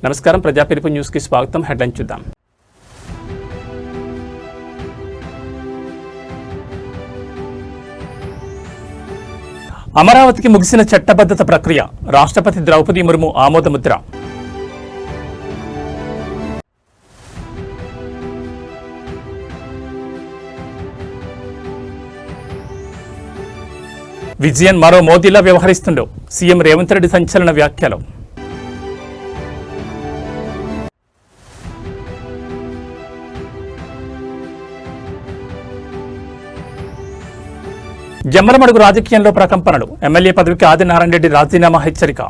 నమస్కారం, ప్రజా పిలుపు న్యూస్కి స్వాగతం. హెడ్లైన్ చూద్దాం. అమరావతికి ముగిసిన చట్టబద్ధత ప్రక్రియ, రాష్ట్రపతి ద్రౌపది ముర్ము ఆమోదముద్ర. విజయన్ మరో మోదీలా వ్యవహరిస్తుండో సీఎం రేవంత్ రెడ్డి సంచలన వ్యాఖ్యలు. జమ్మలమడుగు రాజకీయంలో ప్రకంపనలు, ఎమ్మెల్యే పదవికి ఆదినారాయణ రెడ్డి రాజీనామా హెచ్చరిక.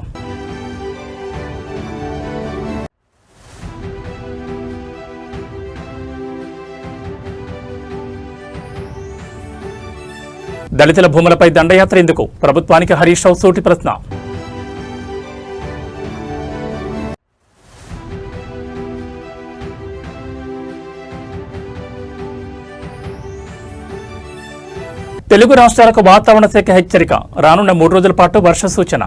దళితుల భూములపై దండయాత్ర ఎందుకు, ప్రభుత్వానికి హరీష్ రావు సూటి ప్రశ్న. తెలుగు రాష్ట్రాలకు వాతావరణ శాఖ హెచ్చరిక, రానున్న 3 రోజుల పాటు వర్ష సూచన.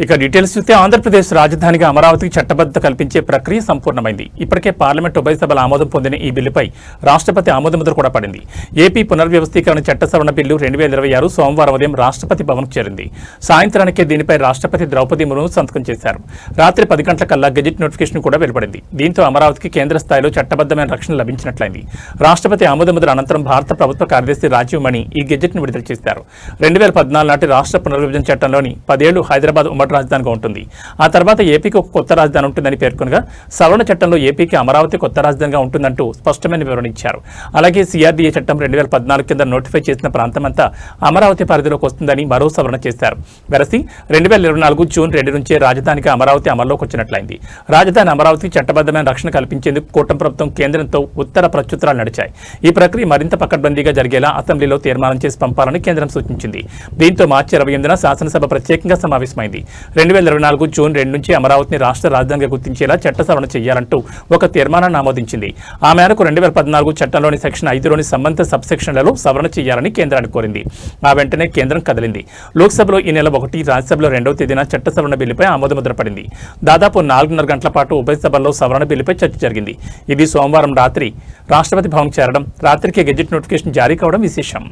ఇక డీటెయిల్స్ చూస్తే ఆంధ్రప్రదేశ్ రాజధానిగా అమరావతికి చట్టబద్ధత కల్పించే ప్రక్రియ సంపూర్ణమైంది. ఇప్పటికే పార్లమెంట్ ఉభయ సభల ఆమోదం పొందిన ఈ బిల్లుపై రాష్ట్రపతి ఆమోదముద్ర కూడా పడింది. ఏపీ పునర్వ్యవస్థీకరణ చట్ట సవరణ బిల్లు 2026 సోమవారం ఉదయం రాష్ట్రపతి భవన్కు చేరింది. సాయంత్రానికే దీనిపై రాష్ట్రపతి ద్రౌపది ముర్ము సంతకం చేశారు. రాత్రి 10 గంటలకల్లా గెజిట్ నోటిఫికేషన్ కూడా వెలువడింది. దీంతో అమరావతికి కేంద్ర స్థాయిలో చట్టబద్ధమైన రక్షణ లభించినట్లయింది. రాష్ట్రపతి ఆమోదముద్ర అనంతరం భారత ప్రభుత్వ కార్యదర్శి రాజీవ్ మణి ఈ గెజిట్ను విడుదల చేశారు. 2014 నాటి రాష్ట్ర పునర్విభజన చట్టంలోని 10 ఏళ్లు హైదరాబాద్ ఉమ్మడి రాజధానిగా ఉంటుంది. ఆ తర్వాత ఏపీకి ఒక కొత్త రాజధాని ఉంటుందని పేర్కొనగా, సవరణ చట్టంలో ఏపీకి అమరావతి కొత్త రాజధానిగా ఉంటుందంటూ స్పష్టమైన వివరణ ఇచ్చారు. అలాగే సిఆర్డీఏ చట్టం 2014 కింద నోటిఫై చేసిన ప్రాంతమంతా అమరావతి పరిధిలోకి వస్తుందని మరో సవరణ చేశారు. వెరసి 2024 జూన్ 2 నుంచే రాజధానిగా అమరావతి అమల్లోకి వచ్చినట్లయింది. రాజధాని అమరావతికి చట్టబద్ధమైన రక్షణ కల్పించేందుకు కూటమి ప్రభుత్వం కేంద్రంతో ఉత్తర ప్రత్యుత్తరాలు నడిచాయి. ఈ ప్రక్రియ మరింత పకడ్బందీగా జరిగేలా అసెంబ్లీలో తీర్మానం చేసి పంపాలని కేంద్రం సూచించింది. దీంతో మార్చి 28న శాసనసభ ప్రత్యేకంగా సమావేశమైంది. 2024 జూన్ 2 నుంచి అమరావతిని రాష్ట్ర రాజధానిగా గుర్తించేలా చట్ట సవరణ చేయాలంటూ ఒక తీర్మానాన్ని ఆమోదించింది. ఆ మేరకు 2014 చట్టంలోని సెక్షన్ 5లోని సంబంధిత సబ్ సెక్షన్లలో సవరణ చేయాలని కేంద్రాన్ని కోరింది. ఆ వెంటనే కేంద్రం కదిలింది. లోక్సభలో ఈ నెల 1, రాజ్యసభలో 2వ తేదీన చట్ట సవరణ బిల్లుపై ఆమోదముద్ర పడింది. దాదాపు 4.5 గంటల పాటు ఉభయ సభల్లో సవరణ బిల్లుపై చర్చ జరిగింది. ఇది సోమవారం రాత్రి రాష్ట్రపతి భవన్ చేరడం, రాత్రికే గెజిట్ నోటిఫికేషన్ జారీ కావడం విశేషం.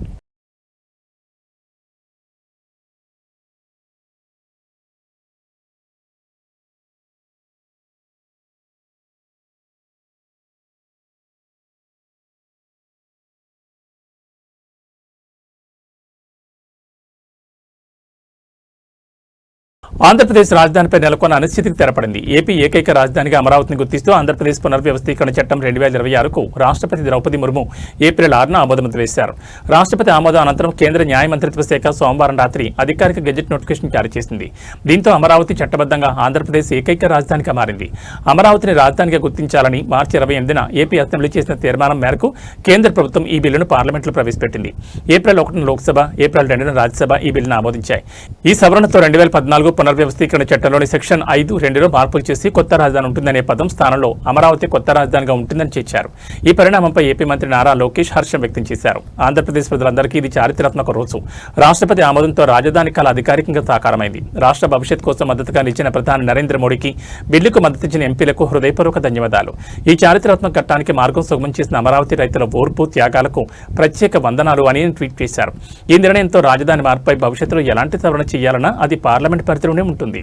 ఆంధ్రప్రదేశ్ రాజధానిపై నెలకొన్న అనిశ్చితికి తెరపడింది. ఏపీ ఏకైక రాజధానిగా అమరావతిని గుర్తిస్తూ ఆంధ్రప్రదేశ్ పునర్వ్యవస్థీకరణ చట్టం 2026కు రాష్ట్రపతి ద్రౌపది ముర్ము ఏప్రిల్ 6న ఆమోదముద్ర వేశారు. రాష్ట్రపతి ఆమోదం అనంతరం కేంద్ర న్యాయ మంత్రిత్వ శాఖ సోమవారం రాత్రి అధికారిక గెజెట్ నోటిఫికేషన్ జారీ చేసింది. దీంతో అమరావతి చట్టబద్ధంగా ఆంధ్రప్రదేశ్ ఏకైక రాజధానిగా మారింది. అమరావతిని రాజధానిగా గుర్తించాలని మార్చి 28న ఏపీ అసెంబ్లీ చేసిన తీర్మానం మేరకు కేంద్ర ప్రభుత్వం ఈ బిల్లును పార్లమెంట్లో ప్రవేశపెట్టింది. ఏప్రిల్ 1న లోక్సభ, ఏప్రిల్ 2న రాజ్యసభ ఈ బిల్లును ఆమోదించాయి. ఈ సవరణతో 2014 పునర్వ్యవస్థీకరణ చట్టంలోని సెక్షన్ 5(2)లో మార్పులు చేసి కొత్త రాజధాని ఉంటుందనే పదం స్థానంలో అమరావతి కొత్త రాజధానిగా ఉంటుందని చేర్చారు. ఈ పరిణామంపై ఏపీ మంత్రి నారా లోకేష్ హర్షం వ్యక్తం చేశారు. ఆంధ్రప్రదేశ్ ప్రజలందరికీ ఇది చారిత్రాత్మక రోజు. రాష్ట్రపతి ఆమోదంతో రాజధాని కళ అధికారికంగా సాకారమైంది. రాష్ట్ర భవిష్యత్ కోసం మద్దతుగా నిలిచిన ప్రధాని నరేంద్ర మోడీకి, బిల్లుకు మద్దతిచ్చిన ఎంపీలకు హృదయపూర్వక ధన్యవాదాలు. ఈ చారిత్రాత్మక ఘట్టానికి మార్గం సుగమం చేసిన అమరావతి రైతుల ఓర్పు, త్యాగాలకు ప్రత్యేక వందనాలు అని ట్వీట్ చేశారు. ఈ నిర్ణయంతో రాజధాని మార్పుపై భవిష్యత్తులో ఎలాంటి సవరణ చేయాలన్నా అది పార్లమెంట్ పరిధిలోనే ఉంటుంది.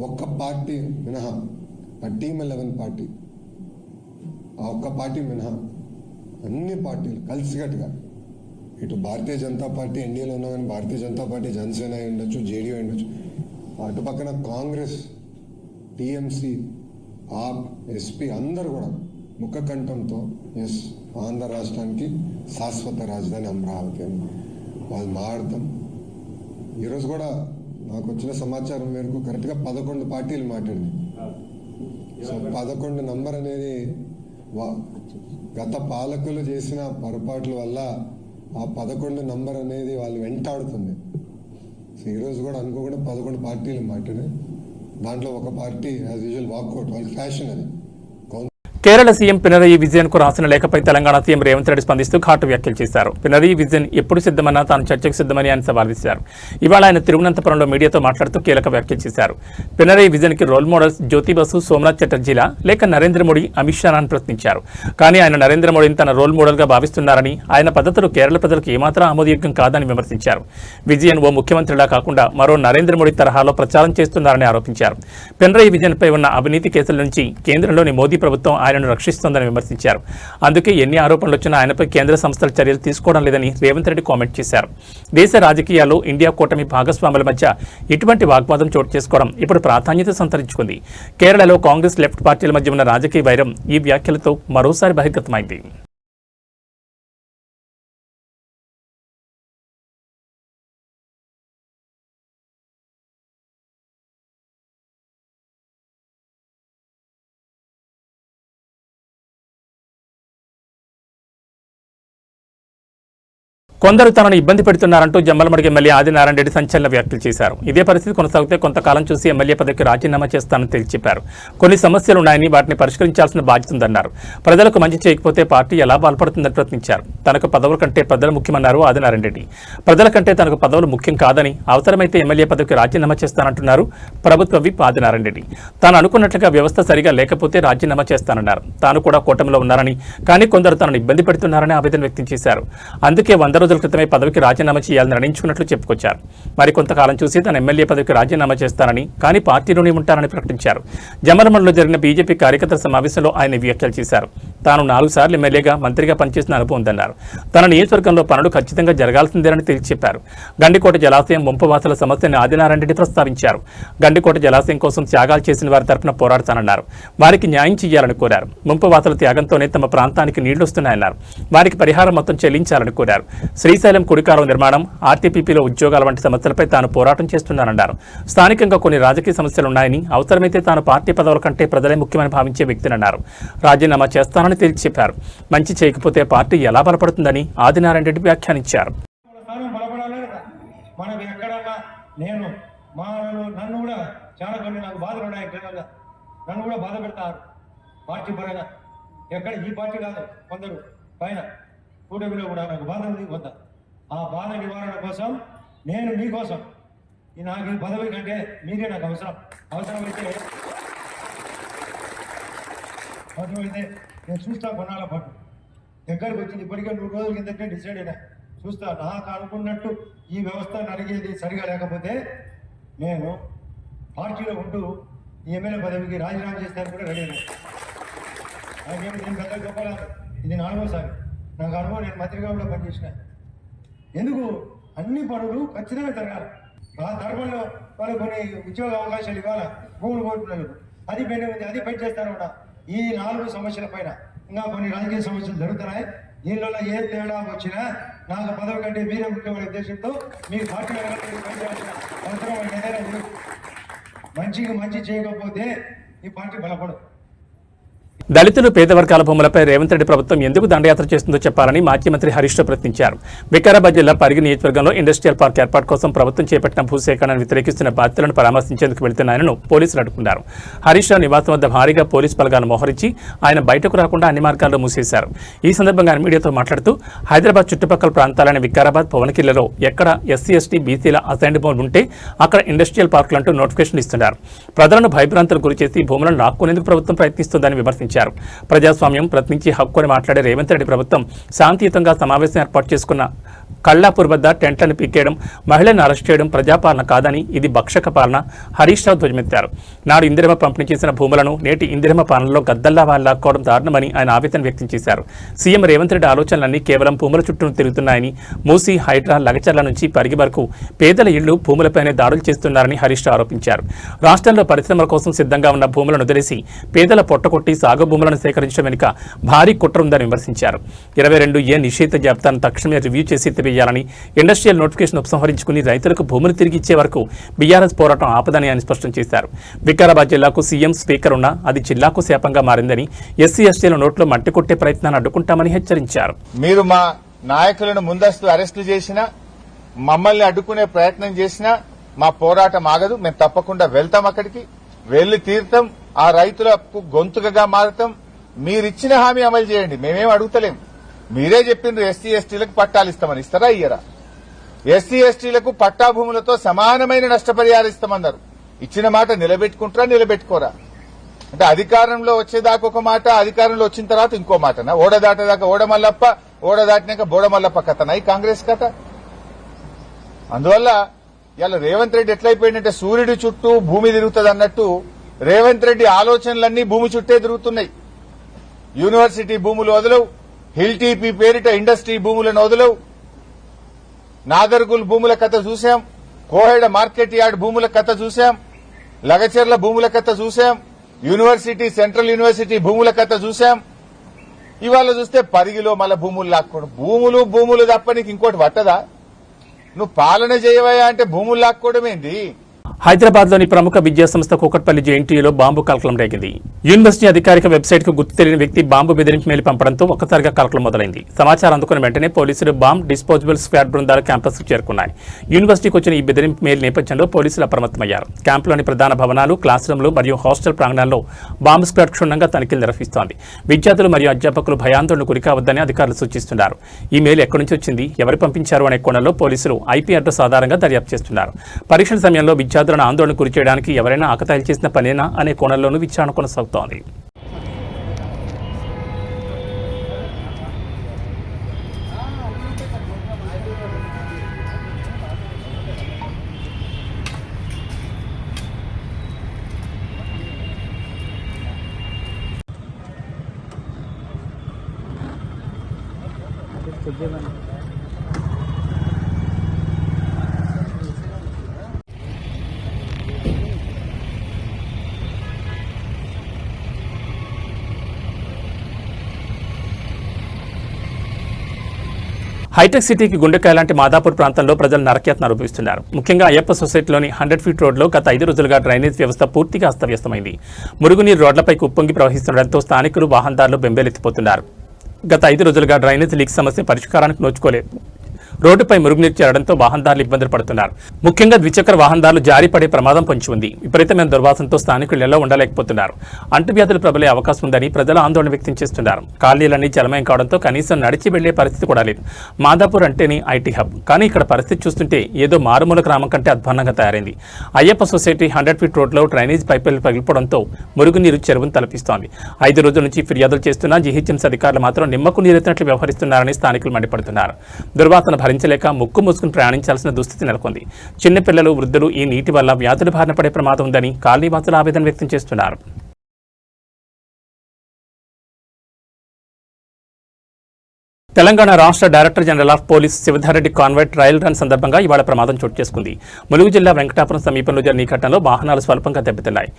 ఒక్క పార్టీ మినహా, టీమ్ 11 పార్టీ, ఆ ఒక్క పార్టీ మినహా అన్ని పార్టీలు కలిసికట్టుగా, ఇటు భారతీయ జనతా పార్టీ ఎన్డీఏలో ఉన్నా కానీ భారతీయ జనతా పార్టీ, జనసేన అయి ఉండొచ్చు, జేడీయూ అయి ఉండొచ్చు, అటు పక్కన కాంగ్రెస్, టీఎంసీ, ఆప్, ఎస్పీ అందరూ కూడా ముఖకంఠంతో ఎస్ ఆంధ్ర రాష్ట్రానికి శాశ్వత రాజధాని అమరావతి అని వాళ్ళు మాట్లాడతాం. ఈరోజు కూడా నాకు వచ్చిన సమాచారం మేరకు కరెక్ట్గా 11 పార్టీలు మాట్లాడింది. సో 11 నంబర్ అనేది గత పాలకులు చేసిన పొరపాట్ల వల్ల ఆ 11 నంబర్ అనేది వాళ్ళు వెంటాడుతుంది. సో ఈరోజు కూడా అనుకోకుండా 11 పార్టీలు మాట్లాడాయి. దాంట్లో ఒక పార్టీ యాజ్ యూజువల్ వాకౌట్, వాళ్ళకి ఫ్యాషన్ అది. కేరళ సీఎం పినరయి విజయన్ కు రాసిన లేఖపై తెలంగాణ సీఎం రేవంత్ రెడ్డి స్పందిస్తూ ఘాటు వ్యాఖ్యలు చేశారు. పినరయి విజయన్ ఎప్పుడు సిద్ధమన్నా తాను చర్చకు సిద్ధమని ఆయన సవాల్ విసిరారు. ఇవాళ ఆయన తిరువనంతపురంలో మీడియాతో మాట్లాడుతూ కీలక వ్యాఖ్యలు చేశారు. పినరయి విజయన్ కి రోల్ మోడల్స్ జ్యోతి బసు, సోమనాథ్ చటర్జీలా లేక నరేంద్ర మోడీ, అమిత్ షా అని ప్రశ్నించారు. కానీ ఆయన నరేంద్ర మోడీని తన రోల్ మోడల్ గా భావిస్తున్నారని, ఆయన పద్ధతులు కేరళ ప్రజలకు ఏమాత్రం ఆమోదయోగ్యం కాదని విమర్శించారు. విజయన్ ఓ ముఖ్యమంత్రిలా కాకుండా మరో నరేంద్ర మోడీ తరహాలో ప్రచారం చేస్తున్నారని ఆరోపించారు. పినరయి విజయన్ పై ఉన్న అవినీతి కేసుల నుంచి కేంద్రంలోని మోదీ ప్రభుత్వం ఆయనను రక్షిస్తోందని విమర్శించారు. అందుకే ఎన్ని ఆరోపణలు వచ్చినా ఆయనపై కేంద్ర సంస్థల చర్యలు తీసుకోవడం లేదని రేవంత్ రెడ్డి కామెంట్ చేశారు. దేశ రాజకీయాల్లో ఇండియా కూటమి భాగస్వాముల మధ్య ఇటువంటి వాగ్వాదం చోటు చేసుకోవడం ఇప్పుడు ప్రాధాన్యత సంతరించుకుంది. కేరళలో కాంగ్రెస్, లెఫ్ట్ పార్టీల మధ్య ఉన్న రాజకీయ వైరం ఈ వ్యాఖ్యలతో మరోసారి బహిర్గతమైంది. కొందరు తనను ఇబ్బంది పెడుతున్నారంటూ జమ్మలమడుగు ఎమ్మెల్యే ఆదినారాయణ రెడ్డి సంచలన వ్యాఖ్యలు చేశారు. ఇదే పరిస్థితి కొనసాగితే కొంతకాలం చూసి ఎమ్మెల్యే పదవికి రాజీనామా చేస్తానని తేల్చి చెప్పారు. కొన్ని సమస్యలు ఉన్నాయని వాటిని పరిష్కరించాల్సిన బాధ్యత ఉందన్నారు. ప్రజలకు మంచి చేయకపోతే పార్టీ ఎలా బాల్పడుతుందని ప్రశ్నించారు. తనకు పదవుల కంటే ప్రజలు ముఖ్యమన్నారు ఆదినారాయణ రెడ్డి. ప్రజల కంటే తనకు పదవులు ముఖ్యం కాదని, అవసరమైతే ఎమ్మెల్యే పదవికి రాజీనామా చేస్తానంటున్నారు ప్రభుత్వ విప్ ఆదినారాయణ రెడ్డి. తాను అనుకున్నట్లుగా వ్యవస్థ సరిగా లేకపోతే రాజీనామా చేస్తానన్నారు. తాను కూడా కూటమిలో ఉన్నారని, కానీ కొందరు తనను ఇబ్బంది పెడుతున్నారని ఆవేదన వ్యక్తం చేశారు. అందుకే 100 రోజుల క్రితమే పదవికి రాజీనామా చేయాలని నిర్ణయించుకున్నట్లు చెప్పుకొచ్చారు. మరి కొంతకాలం చూసి తన ఎమ్మెల్యే పదవికి రాజీనామా చేస్తానని, కానీ పార్టీలోనే ఉంటారని ప్రకటించారు. జమ్మలమడుగులో జరిగిన బీజేపీ కార్యకర్తల సమావేశంలో ఆయన వ్యాఖ్యలు చేశారు. తాను 4 సార్లు ఎమ్మెల్యేగా, మంత్రిగా పనిచేసిన అనుభవం ఉందన్నారు. తన నియోజకవర్గంలో పనులు ఖచ్చితంగా జరగాల్సిందేనని తేల్చి చెప్పారు. గండికోట జలాశయం ముంపువాసుల సమస్యను ఆదినారాయణ రెడ్డి ప్రస్తావించారు. గండికోట జలాశయం కోసం త్యాగాలు చేసిన వారి తరపున పోరాడతానన్నారు. వారికి న్యాయం చేయాలని కోరారు. ముంపువాసుల త్యాగంతోనే తమ ప్రాంతానికి నీళ్లు వస్తున్నాయన్నారు. వారికి పరిహారం మొత్తం చెల్లించాలని కోరారు. శ్రీశైలం కుడికాలువ నిర్మాణం, ఆర్టీపీపీలో ఉద్యోగాల వంటి సమస్యలపై తాను పోరాటం చేస్తున్నానన్నారు. స్థానికంగా కొన్ని రాజకీయ సమస్యలున్నాయని, అవసరమైతే తాను పార్టీ పదవుల కంటే ప్రజలే ముఖ్యమని భావించే వ్యక్తినన్నారు. రాజీనామా చేస్తానని తేల్చి చెప్పారు. మంచి చేయకపోతే పార్టీ ఎలా బలపడుతుందని ఆదినారాయణ రెడ్డి వ్యాఖ్యానించారు. నన్ను కూడా చాలా కొన్ని నాకు బాధలు ఉన్నాయి. నన్ను కూడా బాధ పెడతారు పార్టీ పరంగా. ఎక్కడ ఈ పార్టీ కాదు, కొందరు పైన కూటమిలో కూడా నాకు బాధ ఉంది కొంత. ఆ బాధ నివారణ కోసం నేను మీకోసం నాకు ఈ పదవి కంటే మీరే నాకు అవసరమైతే నేను చూస్తా కొన్నాళ్ళ పాటు. దగ్గరకు వచ్చింది ఇప్పటికే 100 రోజుల కిందటే డిసైడ్ అయినా. చూస్తా నాకు అనుకున్నట్టు ఈ వ్యవస్థ నడిగేది సరిగా లేకపోతే నేను పార్టీలో ఉంటూ ఈ ఎమ్మెల్యే పదవికి రాజీనామా చేస్తాను కూడా రెడీ అయినా. నాకేమి దీని పెద్ద గొప్పలేదు. ఇది 4వసారి నాకు అనుభవం. నేను మంత్రిగా కూడా పనిచేసిన. ఎందుకు అన్ని పనులు ఖచ్చితంగా జరగాలి. ఆ ధర్మంలో వాళ్ళు కొన్ని ఉద్యోగ అవకాశాలు ఇవ్వాలి భూములు కోరుకున్నారు. అది పెండింగ్ ఉంది, అది పెంచి చేస్తాను కూడా. ఈ 4 సమస్యల పైన ఇంకా కొన్ని రాజకీయ సమస్యలు జరుగుతున్నాయి. దీనిలో ఏ తేడా వచ్చినా నాకు పదవి కంటే మీరే ముఖ్యమైన ఉద్దేశంతో మీ పార్టీ పనిచేయాల్సిన అవసరం ఏదైనా ఉంది. మంచి చేయకపోతే ఈ పార్టీ బలపడదు. దళితులు, పేద వర్గాల భూములపై రేవంత్ రెడ్డి ప్రభుత్వం ఎందుకు దండయాత్ర చేస్తుందో చెప్పాలని మాజీ మంత్రి హరీష్ రావు ప్రశ్నించారు. వికారాబాద్ జిల్లా పరిగి నియోజకవర్గంలో ఇండస్ట్రియల్ పార్క్ ఏర్పాటు కోసం ప్రభుత్వం చేపట్టిన భూసేకరణను వ్యతిరేకిస్తున్న బాధితులను పరామర్శించేందుకు వెళుతున్న ఆయనను పోలీసులు అడ్డుకున్నారు. హరీష్ రావు నివాసం వద్ద భారీగా పోలీసు బలగాలను మోహరించి ఆయన బయటకు రాకుండా అన్ని మార్గాల్లో మూసేశారు. ఈ సందర్భంగా ఆయన మీడియాతో మాట్లాడుతూ హైదరాబాద్ చుట్టుపక్కల ప్రాంతాలైన వికారాబాద్, భువనగిరిలో ఎక్కడ ఎస్సీ, ఎస్టీ, బీసీల అసైన్డ్ భూములు ఉంటే అక్కడ ఇండస్ట్రియల్ పార్కులంటూ నోటిఫికేషన్ ఇస్తున్నారు. ప్రజలను భయభ్రాంతులకు గురిచేసి భూములను లాక్కునేందుకు ప్రభుత్వం ప్రయత్నిస్తోందని విమర్శించారు. ప్రజాస్వామ్యం ప్రశ్నించి హక్కుని మాట్లాడే రేవంత్ రెడ్డి ప్రభుత్వం శాంతియుతంగా సమావేశం ఏర్పాటు చేసుకున్న కల్లాపూర్ వద్ద టెంట్లను పీకేయడం, మహిళలను అరెస్ట్ చేయడం ప్రజాపాలన కాదని, ఇది భక్షక పాలన హరీష్ రావు ధ్వజమెత్తారు. నాడు ఇందిరమ్మ పంపిణీ చేసిన భూములను నేటి ఇందిరమ్మ పాలనలో గద్దల్లా వాళ్ళు లాక్కోవడం దారుణమని ఆయన ఆవేదన వ్యక్తం చేశారు. సీఎం రేవంత్ రెడ్డి ఆలోచనలన్నీ కేవలం భూముల చుట్టూ తిరుగుతున్నాయని, మూసి, హైడ్రా, లగచర్ల నుంచి పరిగి వరకు పేదల ఇళ్లు, భూములపైనే దాడులు చేస్తున్నారని హరీష్ రావు ఆరోపించారు. రాష్ట్రంలో పరిశ్రమల కోసం సిద్ధంగా ఉన్న భూములను వదిలేసి పేదల పొట్టకొట్టి సాగు భూములను సేకరించడం వెనుక భారీ కుట్ర ఉందని విమర్శించారు. 22A నిషేధ జాబితాను తక్షణమే రివ్యూ చేసి ఎత్తివేయాలని, ఇండస్ట్రియల్ నోటిఫికేషన్ ఉపసంహరించుకుని రైతులకు భూములు తిరిగి ఇచ్చే వరకు బీఆర్ఎస్ పోరాటం ఆపదని ఆయన స్పష్టం చేశారు. వికారాబాద్ జిల్లాకు సీఎం, స్పీకర్ ఉన్నా అది జిల్లాకు శాపంగా మారిందని, ఎస్సీ, ఎస్టీల నోట్లో మట్టి కొట్టే ప్రయత్నాన్ని అడ్డుకుంటామని హెచ్చరించారు. మీరు మా నాయకులను ముందస్తు అరెస్టులు చేసినా, మమ్మల్ని అడ్డుకునే ప్రయత్నం చేసినా మా పోరాటం ఆగదు. మేము తప్పకుండా వెళ్తాం, అక్కడికి వెళ్లి తీర్థం. ఆ రైతులకు గొంతుకగా మారుతాం. మీరిచ్చిన హామీ అమలు చేయండి, మేమేం అడుగుతలేం. మీరే చెప్పిండ్రు ఎస్సీ ఎస్టీలకు పట్టాలు ఇస్తామని, ఇస్తారా ఇయ్యరా? ఎస్సీ ఎస్టీలకు పట్టా భూములతో సమానమైన నష్టపరిహారం ఇస్తామన్నారు. ఇచ్చిన మాట నిలబెట్టుకుంటారా నిలబెట్టుకోరా? అంటే అధికారంలో వచ్చేదాకా ఒక మాట, అధికారంలో వచ్చిన తర్వాత ఇంకో మాటనా? ఓడ దాటేదాకా ఓడమల్లప్ప, ఓడ దాటినాక బోడమల్లప్ప కథనా ఈ కాంగ్రెస్ కథ? అందువల్ల ఇలా రేవంత్ రెడ్డి ఎట్లయిపోయిందంటే సూర్యుడి చుట్టూ భూమి తిరుగుతుంది అన్నట్టు రేవంత్ రెడ్డి ఆలోచనలన్నీ భూమి చుట్టే తిరుగుతున్నాయి. యూనివర్సిటీ భూములు వదలవు, హిల్ టీపీ పేరిట ఇండస్ట్రీ భూములను వదలవు, నాదర్గుల్ భూముల కథ చూశాం, కోహెడ మార్కెట్ యార్డ్ భూముల కథ చూశాం, లగచెర్ల భూముల కథ చూశాం, యూనివర్సిటీ సెంట్రల్ యూనివర్సిటీ భూముల కథ చూశాం. ఇవాళ చూస్తే పరిగిలో మళ్ళా భూములు లాక్కోవడం. భూములు తప్ప నీకు ఇంకోటి పట్టదా? నువ్వు పాలన చేయవయా అంటే భూములు లాక్కోవడం ఏంది? హైదరాబాద్లోని ప్రముఖ విద్యాసంస్థ కూకట్పల్లి జేఎన్టీయూలో బాంబు కలకలం రేగింది. యూనివర్సిటీ అధికారిక వెబ్సైట్కు గుర్తు తెలియని వ్యక్తి బాంబు బెదిరింపు మెయిల్ పంపడంతో ఒక్కసారిగా కలకలం మొదలైంది. సమాచారం అందుకున్న వెంటనే పోలీసులు బాంబ్ డిస్పోజబుల్ స్క్వాడ్ బృందాలు క్యాంపస్కు చేరుకున్నాయి. యూనివర్సిటీకి వచ్చిన ఈ బెదిరింపు మెయిల్ నేపథ్యంలో పోలీసులు అప్రమత్తమయ్యారు. క్యాంపులోని ప్రధాన భవనాలు, క్లాస్ రూమ్లు మరియు హాస్టల్ ప్రాంగణాల్లో బాంబు స్క్వాడ్ క్షుణ్ణంగా తనిఖీలు నిర్వహిస్తోంది. విద్యార్థులు మరియు అధ్యాపకులు భయాందోళనకు గురికావద్దని అధికారులు సూచిస్తున్నారు. ఈ మెయిల్ ఎక్కడి నుంచి వచ్చింది, ఎవరు పంపించారు అనే కోణంలో పోలీసులు ఐపీ అడ్రస్ ఆధారంగా దర్యాప్తు చేస్తున్నారు. పరీక్షల సమయంలో విద్యార్థులను ఆందోళన గురి చేయడానికి ఎవరైనా ఆకతాయిలు చేసిన పనేనా అనే కోణంలోనూ విచారణ కొనసాగుతోంది. హైటెక్ సిటీకి గుండెకాయ లాంటి మాదాపూర్ ప్రాంతంలో ప్రజలు నరకయాతన అనుభవిస్తున్నారు. ముఖ్యంగా అయ్యప్ప సొసైటీలోని 100 ఫీట్ రోడ్లో గత 5 రోజులుగా డ్రైనేజ్ వ్యవస్థ పూర్తిగా అస్తవ్యస్తమైంది. మురుగునీరు రోడ్లపైకి ఉప్పొంగి ప్రవహిస్తుండటంతో స్థానికులు, వాహనదారులు బెంబేలెత్తిపోతున్నారు. గత 5 రోజులుగా డ్రైనేజ్ లీక్ సమస్య పరిష్కారానికి నోచుకోలేదు. రోడ్డుపై మురుగునీరు చేరడంతో వాహనదారులు ఇబ్బందులు పడుతున్నారు. ముఖ్యంగా ద్విచక్ర వాహనదారులు జారి పడే ప్రమాదం పొంచి ఉంది. విపరీతమైన దుర్వాసనతో స్థానికులు నెలలో ఉండలేకపోతున్నారు. అంటువ్యాధులు ప్రబలే అవకాశం ఉందని ప్రజలు ఆందోళన వ్యక్తం చేస్తున్నారు. కాలనీలన్నీ జలమయం కావడంతో కనీసం నడిచి వెళ్లే పరిస్థితి కూడా లేదు. మాదాపూర్ అంటేనే ఐటీ హబ్, కానీ ఇక్కడ పరిస్థితి చూస్తుంటే ఏదో మారుమూల గ్రామం కంటే అధ్వాన్నంగా తయారైంది. అయ్యప్ప సొసైటీ 100 ఫీట్ రోడ్లో డ్రైనేజ్ పైపులు పగిలిపోవడంతో మురుగునీరు చెరువును తలపిస్తోంది. 5 రోజుల నుంచి ఫిర్యాదులు చేస్తున్నా జీహెచ్ఎంసీ అధికారులు మాత్రం నిమ్మకు నీరెత్తినట్లు వ్యవహరిస్తున్నారని స్థానికులు మండిపడుతున్నారు. దుర్వాసన భరించలేక ముక్కు మూసుకుని ప్రయాణించాల్సిన దుస్థితి నెలకొంది. చిన్నపిల్లలు, వృద్ధులు ఈ నీటి వల్ల వ్యాధుల బారిన పడే ప్రమాదం ఉందని కాలనీవాసులు ఆవేదన వ్యక్తం చేస్తున్నారు. తెలంగాణ రాష్ట్ర director general of police Shivadhar Reddy convoy trial run సందర్భంగా ఇవాళ ప్రమాదం చోటు చేసుకుంది. ములుగు జిల్లా వెంకటాపురం సమీపంలో జరిగిన ఈ ఘటనలో వాహనాలు స్వల్పంగా దెబ్బతిన్నాయి.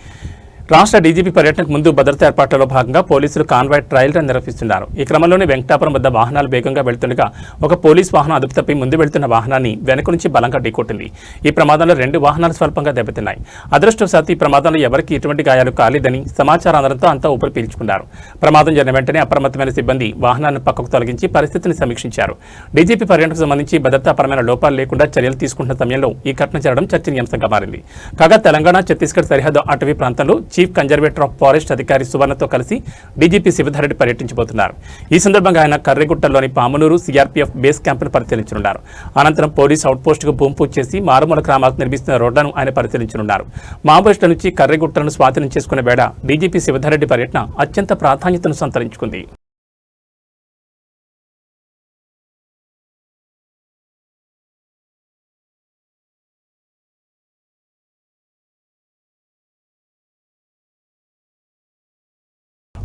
రాష్ట్ర డీజీపీ పర్యటనకు ముందు భద్రతా ఏర్పాట్లలో భాగంగా పోలీసులు కాన్వాయ్ ట్రయల్ రన్ నిర్వహిస్తున్నారు. ఈ క్రమంలోనే వెంకటాపురం వద్ద వాహనాలు వేగంగా వెళ్తుండగా ఒక పోలీస్ వాహనం అదుపు తప్పి ముందు వెళ్తున్న వాహనాన్ని వెనుక నుంచి బలంగా ఢీకొట్టింది. ఈ ప్రమాదంలో 2 వాహనాలు స్వల్పంగా దెబ్బతిన్నాయి. అదృష్టవశాత్తు ఈ ప్రమాదంలో ఎవరికీ ఎటువంటి గాయాలు కాలేదని సమాచారం అందడంతో అంతా ఊపిరి పీల్చుకున్నారు. ప్రమాదం జరిగిన వెంటనే అప్రమత్తమైన సిబ్బంది వాహనాన్ని పక్కకు తొలగించి పరిస్థితిని సమీక్షించారు. డీజీపీ పర్యటనకు సంబంధించి భద్రతాపరమైన లోపాలు లేకుండా చర్యలు తీసుకుంటున్న సమయంలో ఈ ఘటన జరగడం చర్చనీయాంశంగా మారింది. కాగా తెలంగాణ, ఛత్తీస్గఢ్ సరిహద్దు అటవీ ప్రాంతంలో చీఫ్ కన్జర్వేటర్ ఆఫ్ ఫారెస్ట్ అధికారి సువర్ణతో కలిసి డీజీపీ శివధారెడ్డి పర్యటించబోతున్నారు. ఈ సందర్భంగా ఆయన కర్రెగుట్టలోని పామునూరు సిఆర్పీఎఫ్ బేస్ క్యాంపును పరిశీలించనున్నారు. అనంతరం పోలీస్ అవుట్పోస్టుకు భూమి పూజ చేసి మారుమూల గ్రామాలకు నిర్మిస్తున్న రోడ్లను ఆయన పరిశీలించనున్నారు. మావోయిస్టుల నుంచి కర్రెగుట్టలను స్వాధీనం చేసుకునే వేళ డీజీపీ శివధారెడ్డి పర్యటన అత్యంత ప్రాధాన్యతను సంతరించుకుంది.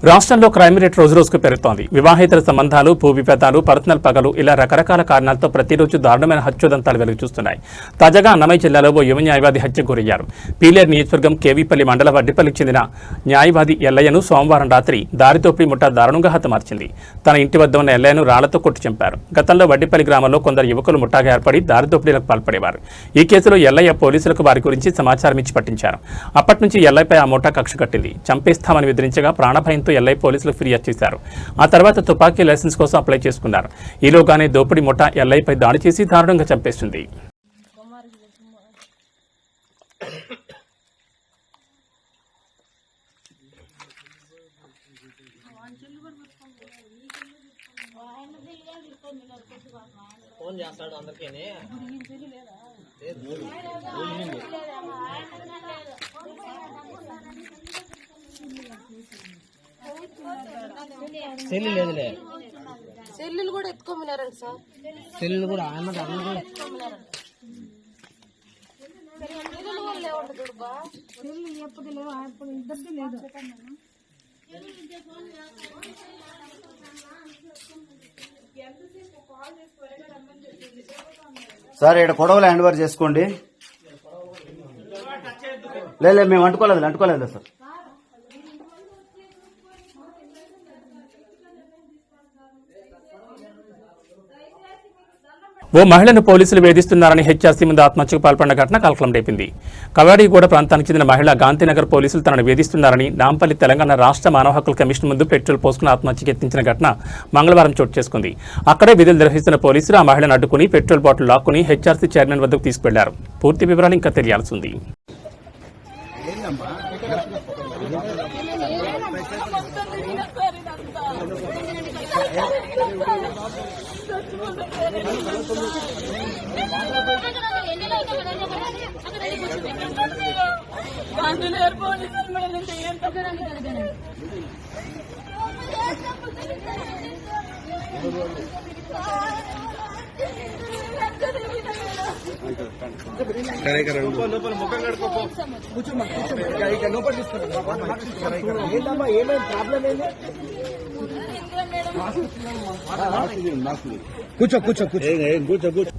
రాష్ట్రంలో క్రైమ్ రేట్ రోజురోజుకు పెరుగుతోంది. వివాహేతర సంబంధాలు, భూ వివాదాలు, పర్సనల్ పగలు ఇలా రకరకాల కారణాలతో ప్రతిరోజు దారుణమైన హత్యోదంతాలు వెలుగు చూస్తున్నాయి. తాజాగా అన్నమయ్య జిల్లాలో ఓ యువ న్యాయవాది హత్యకు గురయ్యారు. పీలేరు నియోజకవర్గం కేవీపల్లి మండల వడ్డిపల్లికి చెందిన న్యాయవాది ఎల్లయ్యను సోమవారం రాత్రి దారితోపిడి ముఠా దారుణంగా హతమార్చింది. తన ఇంటి వద్ద ఉన్న ఎల్లయ్యను రాళ్లతో కొట్టి చంపారు. గతంలో వడ్డిపల్లి గ్రామంలో కొందరు యువకులు ముఠాగా ఏర్పడి దారిదోపిడీలకు పాల్పడేవారు. ఈ కేసులో ఎల్లయ్య పోలీసులకు వారి గురించి సమాచారం ఇచ్చి పట్టించారు. అప్పటి నుంచి ఎల్లయ్యపై ఆ ముఠా కక్ష కట్టింది. చంపేస్తామని బెదిరించగా ప్రాణభయంతో ఎల్లయ్య పోలీసులకు ఫిర్యాదు చేశారు. ఆ తర్వాత తుపాకీ లైసెన్స్ కోసం అప్లై చేసుకున్నారు. ఈలోగానే దోపిడీ ముఠా ఎల్లయ్యపై దాడి చేసి దారుణంగా చంపేస్తుంది. ఫోన్ చేస్తాడు అందరికీ. సెల్లు లేదులే, సెల్లులు కూడా ఎత్తుకోమన్నారండి సార్. సెల్లు కూడా అన్నది అందరూ సార్ ఇక్కడ కొడవలు హ్యాండ్ ఓవర్ చేసుకోండి. లేదు మేము అంటుకోలేదు సార్. ఓ మహిళను పోలీసులు వేధిస్తున్నారని హెచ్ఆర్సీ ముందు ఆత్మహత్యకు పాల్పడిన ఘటన కలకలం రేపింది. కవాడిగూడ ప్రాంతానికి చెందిన మహిళ గాంధీనగర్ పోలీసులు తనను వేధిస్తున్నారని నాంపల్లి తెలంగాణ రాష్ట్ర మానవ హక్కుల కమిషన్ ముందు పెట్రోల్ పోసుకుని ఆత్మహత్యకు యత్నించిన ఘటన మంగళవారం చోటు చేసుకుంది. అక్కడే విధులు నిర్వహిస్తున్న పోలీసులు ఆ మహిళను అడ్డుకుని పెట్రోల్ బాటిల్ లాక్కుని హెచ్ఆర్సీ చైర్మన్ వద్దకు తీసుకెళ్లారు. పూర్తి వివరాలు ఇంకా తెలియాల్సి ఉంది.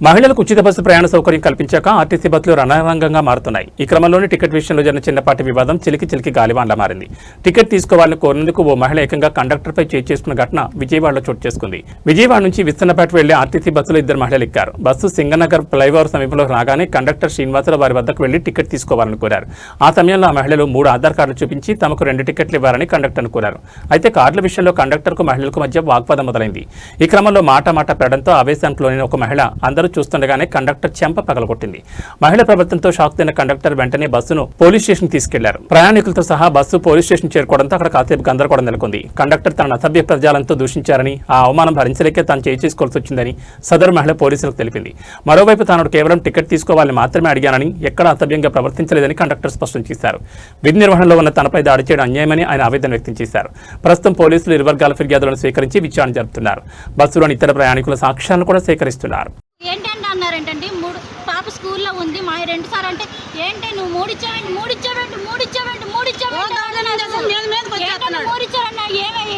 మహిళలకు ఉచిత బస్సు ప్రయాణ సౌకర్యం కల్పించాక ఆర్టీసీ బస్సులు రణరంగంగా మారుతున్నాయి. ఈ క్రమంలోనే టికెట్ విషయంలో జరిగిన చిన్నపాటి వివాదం చిలికి గాలివాన్లా మారింది. టికెట్ తీసుకోవాలని కోరినందుకు ఓ మహిళ ఏకంగా కండక్టర్పై చేసుకున్న ఘటన విజయవాడలో చోటు చేసుకుంది. విజయవాడ నుంచి విస్తన్నపేట వెళ్లే ఆర్టీసీ బస్సులో ఇద్దరు మహిళలు ఎక్కారు. బస్సు సింగనగర్ ఫ్లైఓవర్ సమీపంలో రాగానే కండక్టర్ శ్రీనివాసరావు వారి వద్దకు వెళ్లి టికెట్ తీసుకోవాలని కోరారు. ఆ సమయంలో ఆ మహిళలు 3 ఆధార్ కార్డులు చూపించి తమకు 2 టికెట్లు ఇవ్వాలని కండక్టర్ను కోరారు. అయితే కార్డుల విషయంలో కండక్టర్కు మహిళలకు మధ్య వాగ్వాదం మొదలైంది. ఈ క్రమంలో మాట పెరడంతో ఆవేశానికి లోని ఒక మహిళ అందరూ చూస్తుండగానే కండక్టర్ చెంప పగలగొట్టింది. మహిళ ప్రవర్తనతో షాక్ తిన్న కండక్టర్ వెంటనే బస్సును పోలీస్ స్టేషన్ తీసుకెళ్లారు. ప్రయాణికులతో సహా బస్సు పోలీస్ స్టేషన్ చేరుకోవడంతో అక్కడ కాసేపు గందరగోళం నెలకొంది. కండక్టర్ తన అసభ్య ప్రజాలంతో దూషించారని, ఆ అవమానం భరించలేకే తాను చేసుకోవాల్సి వచ్చిందని సదరు మహిళ పోలీసులకు తెలిపింది. మరోవైపు తాను కేవలం టికెట్ తీసుకోవాలని మాత్రమే అడిగానని, ఎక్కడా అసభ్యంగా ప్రవర్తించలేదని కండక్టర్ స్పష్టం చేశారు. విధి నిర్వహణలో ఉన్న తనపై దాడి చేయడం అన్యాయమని ఆయన ఆవేదన వ్యక్తం చేశారు. ప్రస్తుతం పోలీసులు ఇరు వర్గాల ఫిర్యాదులను స్వీకరించి విచారణ జరుపుతున్నారు. బస్సులోని ఇతర ప్రయాణికుల సాక్ష్యాలను కూడా సేకరిస్తున్నారు. ఏంటంటే అన్నారేంటంటే 3 పాప స్కూల్లో ఉంది మా 2 సార్ అంటే ఏంటి నువ్వు 3 ఇచ్చావంటే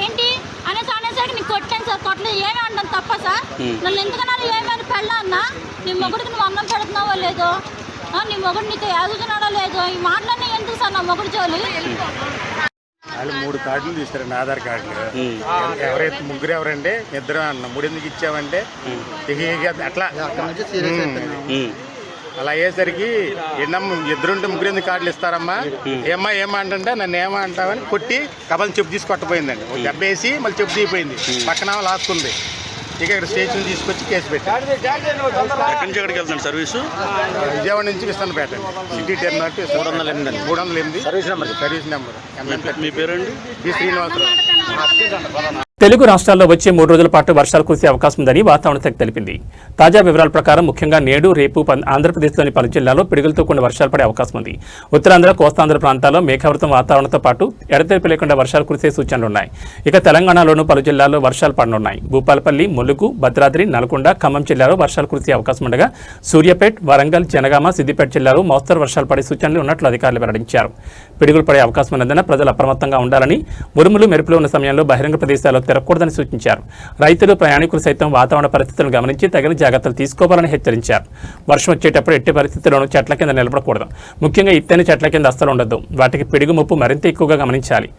ఏంటి అనేసరికి నీకు కొట్టాను సార్. కొట్టలేదు ఏమి అంటాను తప్ప సార్. నన్ను ఎందుకన్నా ఏమైనా పెళ్ళా అన్నా నీ మొగుడికి నువ్వు అన్నం పెడుతున్నావో లేదో, నీ మొగుడు నీతో ఎదుగుతున్నాడో లేదో, ఈ మాటలన్నీ ఎందుకు సార్ నా మొగుడు జోలి. వాళ్ళు 3 కార్డులు తీస్తారండి, ఆధార్ కార్డులు. ఎవరైతే ముగ్గురు ఎవరండి, ఇద్దరు అన్న 3 ఎందుకు ఇచ్చామంటే అట్లా అలా అయ్యేసరికి ఇద్దరుంటే 3 ఎందుకు కార్డులు ఇస్తారమ్మా, ఏమా అంటే నన్ను ఏమా అంటావని కొట్టి కబల్ చెప్పు తీసి కొట్టపోయిందండి. ఒక దెబ్బ వేసి మళ్ళీ చెప్పు తీయిపోయింది. పక్కన లాక్కుంది. ఇక ఇక్కడ స్టేషన్ తీసుకొచ్చి కేసు పెట్టారు. ఎక్కడికి వెళ్తాను సర్వీసు? విజయవాడ నుంచి Vistannapeta city terminal 308 service number. మీ పేరండి? బి శ్రీనివాసరావు. తెలుగు రాష్ట్రాల్లో వచ్చే 3 రోజుల పాటు వర్షాలు కురిసే అవకాశం ఉందని వాతావరణ శాఖ తెలిపింది. తాజా వివరాల ప్రకారం ముఖ్యంగా నేడు, రేపు ఆంధ్రప్రదేశ్లోని పలు జిల్లాల్లో పిడుగులతో కూడిన వర్షాలు పడే అవకాశం ఉంది. ఉత్తరాంధ్ర, కోస్తాంధ్ర ప్రాంతాల్లో మేఘావృతం వాతావరణంతో పాటు ఎడతెరిపి లేకుండా వర్షాలు కురిసే సూచనలున్నాయి. ఇక తెలంగాణలోనూ పలు జిల్లాల్లో వర్షాలు పడనున్నాయి. భూపాలపల్లి, ములుగు, భద్రాద్రి, నల్గొండ, ఖమ్మం జిల్లాలో వర్షాలు కురిసే అవకాశం ఉండగా సూర్యాపేట, వరంగల్, జనగామ, సిద్దిపేట జిల్లాలో మోస్తరు వర్షాలు పడే సూచనలు ఉన్నట్లు అధికారులు వెల్లడించారు. పిడుగులు పడే అవకాశం ఉన్నందున ప్రజలు అప్రమత్తంగా ఉండాలని, ఉరుములు మెరుపులు ఉన్న సమయంలో బహిరంగ ప్రదేశాల్లో తిరగకూడదని సూచించారు. రైతులు, ప్రయాణికులు సైతం వాతావరణ పరిస్థితులను గమనించి తగిన జాగ్రత్తలు తీసుకోవాలని హెచ్చరించారు. వర్షం వచ్చేటప్పుడు ఎట్టి పరిస్థితుల్లోనూ చెట్ల కింద నిలబడకూడదు. ముఖ్యంగా ఎత్తైన చెట్ల కింద అస్సలు ఉండొద్దు. వాటికి పిడుగు ముప్పు మరింత ఎక్కువగా గమనించాలి.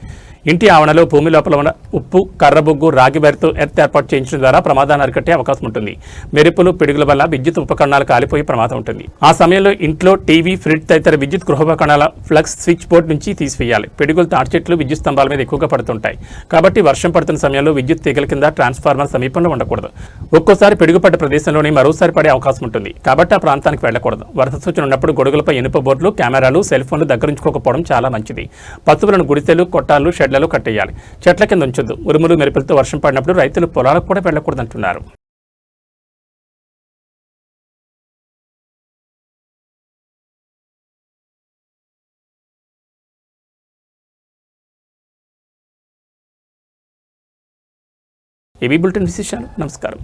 ఇంటి ఆవరణలో భూమి లోపల ఉన్న ఉప్పు, కర్రబొగ్గు, రాగి బెరతో ఎర్త్ ఏర్పాటు చేయించడం ద్వారా ప్రమాదాన్ని అరికట్టే అవకాశం ఉంటుంది. మెరుపులు, పిడుగుల వల్ల విద్యుత్ ఉపకరణాలు కాలిపోయే ప్రమాదం ఉంటుంది. ఆ సమయంలో ఇంట్లో టీవీ, ఫ్రిడ్జ్ తదితర విద్యుత్ గృహోపకరణాల ఫ్లక్స్ స్విచ్ బోర్డు నుంచి తీసివేయాలి. పిడుగులు తాటి చెట్లు విద్యుత్ స్తంభాల మీద ఎక్కువగా పడుతుంటాయి. కాబట్టి వర్షం పడుతున్న సమయంలో విద్యుత్ తీగల కింద ట్రాన్స్ఫార్మర్ సమీపంలో ఉండకూడదు. ఒక్కోసారి పిడుగుపడ్డ ప్రదేశంలోనే మరోసారి పడే అవకాశం ఉంటుంది. కాబట్టి ఆ ప్రాంతానికి వెళ్లకూడదు. వరద సూచన ఉన్నప్పుడు గొడుగులపై ఇనుప బోర్డులు, కెమెరాలు, సెల్ ఫోన్లు దగ్గరుంచుకోకపోవడం చాలా మంచిది. పశువులను గుడిసెలు, కొట్టాలు, షెడ్లలో కట్టేయాలి. చెట్ల కింద ఉంచొద్దు. ఉరుములు మెరుపులతో వర్షం పడినప్పుడు రైతులు పొలాలకు కూడా వెళ్లకూడదంటున్నారు. ఏబీ బులెటిన్ విశేషాలు. నమస్కారం.